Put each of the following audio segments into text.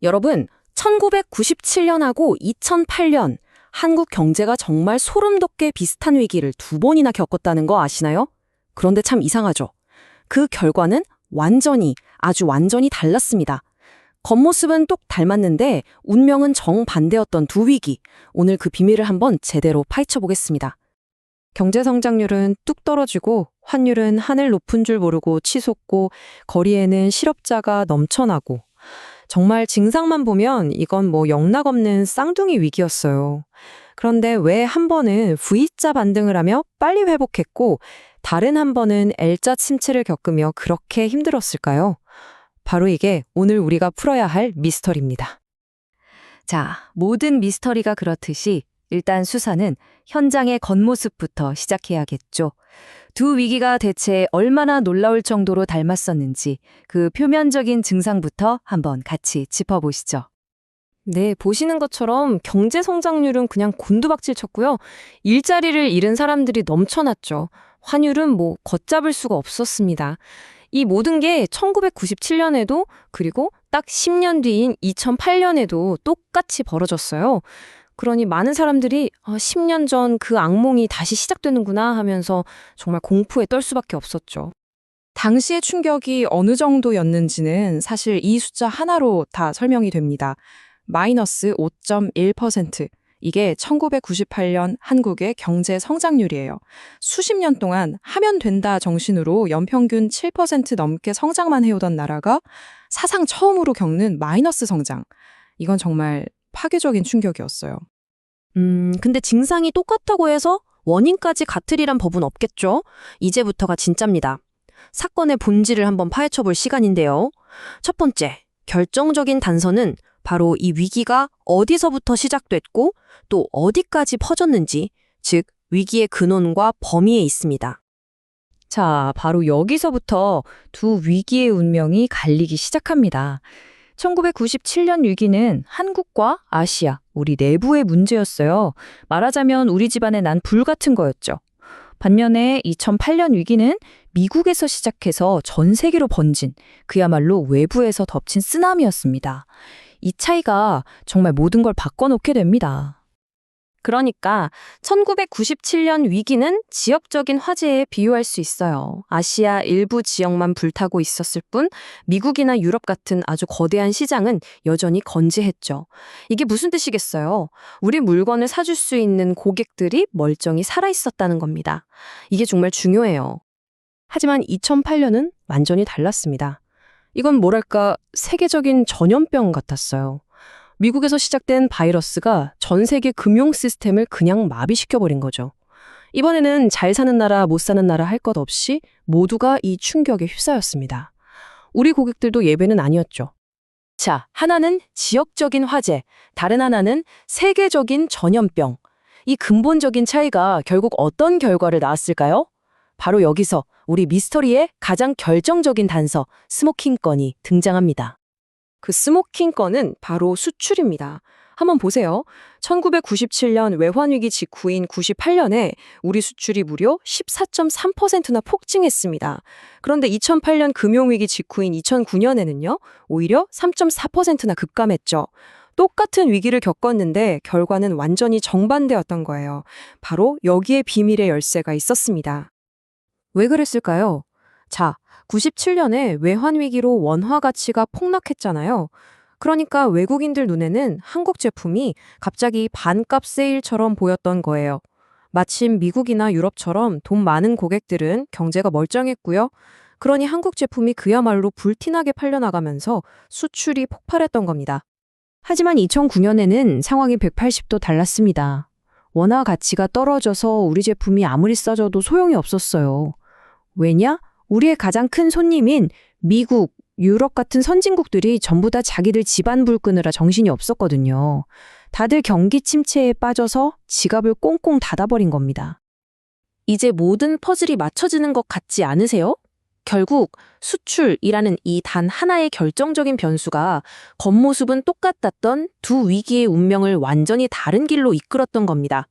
여러분, 1997년하고 2008년 한국 경제가 정말 소름 돋게 비슷한 위기를 두 번이나 겪었다는 거 아시나요? 그런데 참 이상하죠. 그 결과는 아주 완전히 달랐습니다. 겉모습은 똑 닮았는데 운명은 정반대였던 두 위기. 오늘 그 비밀을 한번 제대로 파헤쳐 보겠습니다. 경제 성장률은 뚝 떨어지고 환율은 하늘 높은 줄 모르고 치솟고 거리에는 실업자가 넘쳐나고 정말 증상만 보면 이건 영락없는 쌍둥이 위기였어요. 그런데 왜 한 번은 V자 반등을 하며 빨리 회복했고 다른 한 번은 L자 침체를 겪으며 그렇게 힘들었을까요? 바로 이게 오늘 우리가 풀어야 할 미스터리입니다. 자, 모든 미스터리가 그렇듯이 일단 수사는 현장의 겉모습부터 시작해야겠죠. 두 위기가 대체 얼마나 놀라울 정도로 닮았었는지 그 표면적인 증상부터 한번 같이 짚어보시죠. 네, 보시는 것처럼 경제 성장률은 그냥 곤두박질 쳤고요. 일자리를 잃은 사람들이 넘쳐났죠. 환율은 걷잡을 수가 없었습니다. 이 모든 게 1997년에도 그리고 딱 10년 뒤인 2008년에도 똑같이 벌어졌어요. 그러니 많은 사람들이 10년 전 그 악몽이 다시 시작되는구나 하면서 정말 공포에 떨 수밖에 없었죠. 당시의 충격이 어느 정도였는지는 사실 이 숫자 하나로 다 설명이 됩니다. 마이너스 5.1%. 이게 1998년 한국의 경제 성장률이에요. 수십 년 동안 하면 된다 정신으로 연평균 7% 넘게 성장만 해오던 나라가 사상 처음으로 겪는 마이너스 성장. 이건 정말 파괴적인 충격이었어요. 근데 증상이 똑같다고 해서 원인까지 같으리란 법은 없겠죠? 이제부터가 진짜입니다. 사건의 본질을 한번 파헤쳐 볼 시간인데요. 첫 번째, 결정적인 단서는 바로 이 위기가 어디서부터 시작됐고 또 어디까지 퍼졌는지, 즉 위기의 근원과 범위에 있습니다. 자, 바로 여기서부터 두 위기의 운명이 갈리기 시작합니다. 1997년 위기는 한국과 아시아, 우리 내부의 문제였어요. 말하자면 우리 집안에 난 불 같은 거였죠. 반면에 2008년 위기는 미국에서 시작해서 전 세계로 번진 그야말로 외부에서 덮친 쓰나미였습니다. 이 차이가 정말 모든 걸 바꿔놓게 됩니다. 그러니까 1997년 위기는 지역적인 화재에 비유할 수 있어요. 아시아 일부 지역만 불타고 있었을 뿐 미국이나 유럽 같은 아주 거대한 시장은 여전히 건재했죠. 이게 무슨 뜻이겠어요? 우리 물건을 사줄 수 있는 고객들이 멀쩡히 살아있었다는 겁니다. 이게 정말 중요해요. 하지만 2008년은 완전히 달랐습니다. 이건 뭐랄까 세계적인 전염병 같았어요. 미국에서 시작된 바이러스가 전 세계 금융 시스템을 그냥 마비시켜버린 거죠. 이번에는 잘 사는 나라, 못 사는 나라 할 것 없이 모두가 이 충격에 휩싸였습니다. 우리 고객들도 예외는 아니었죠. 자, 하나는 지역적인 화재, 다른 하나는 세계적인 전염병. 이 근본적인 차이가 결국 어떤 결과를 낳았을까요? 바로 여기서 우리 미스터리의 가장 결정적인 단서, 스모킹 건이 등장합니다. 그 스모킹 건은 바로 수출입니다. 한번 보세요. 1997년 외환위기 직후인 98년에 우리 수출이 무려 14.3%나 폭증했습니다. 그런데 2008년 금융위기 직후인 2009년에는요, 오히려 3.4%나 급감했죠. 똑같은 위기를 겪었는데 결과는 완전히 정반대였던 거예요. 바로 여기에 비밀의 열쇠가 있었습니다. 왜 그랬을까요? 자, 97년에 외환위기로 원화 가치가 폭락했잖아요. 그러니까 외국인들 눈에는 한국 제품이 갑자기 반값 세일처럼 보였던 거예요. 마침 미국이나 유럽처럼 돈 많은 고객들은 경제가 멀쩡했고요. 그러니 한국 제품이 그야말로 불티나게 팔려나가면서 수출이 폭발했던 겁니다. 하지만 2009년에는 상황이 180도 달랐습니다. 원화 가치가 떨어져서 우리 제품이 아무리 싸져도 소용이 없었어요. 왜냐? 우리의 가장 큰 손님인 미국, 유럽 같은 선진국들이 전부 다 자기들 집안 불 끄느라 정신이 없었거든요. 다들 경기 침체에 빠져서 지갑을 꽁꽁 닫아버린 겁니다. 이제 모든 퍼즐이 맞춰지는 것 같지 않으세요? 결국 수출이라는 이 단 하나의 결정적인 변수가 겉모습은 똑같았던 두 위기의 운명을 완전히 다른 길로 이끌었던 겁니다.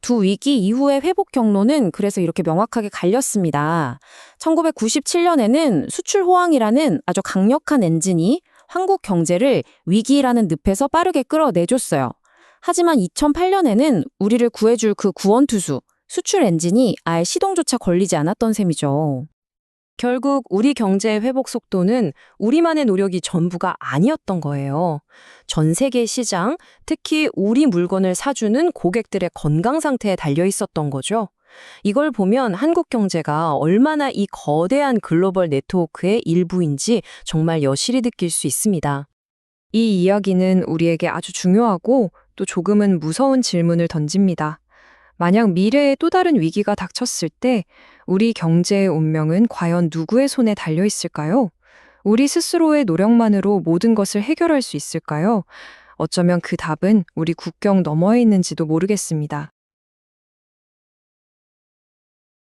두 위기 이후의 회복 경로는 그래서 이렇게 명확하게 갈렸습니다. 1997년에는 수출 호황이라는 아주 강력한 엔진이 한국 경제를 위기라는 늪에서 빠르게 끌어내줬어요. 하지만 2008년에는 우리를 구해줄 그 구원투수, 수출 엔진이 아예 시동조차 걸리지 않았던 셈이죠. 결국 우리 경제의 회복 속도는 우리만의 노력이 전부가 아니었던 거예요. 전 세계 시장, 특히 우리 물건을 사주는 고객들의 건강 상태에 달려 있었던 거죠. 이걸 보면 한국 경제가 얼마나 이 거대한 글로벌 네트워크의 일부인지 정말 여실히 느낄 수 있습니다. 이 이야기는 우리에게 아주 중요하고 또 조금은 무서운 질문을 던집니다. 만약 미래에 또 다른 위기가 닥쳤을 때 우리 경제의 운명은 과연 누구의 손에 달려 있을까요? 우리 스스로의 노력만으로 모든 것을 해결할 수 있을까요? 어쩌면 그 답은 우리 국경 너머에 있는지도 모르겠습니다.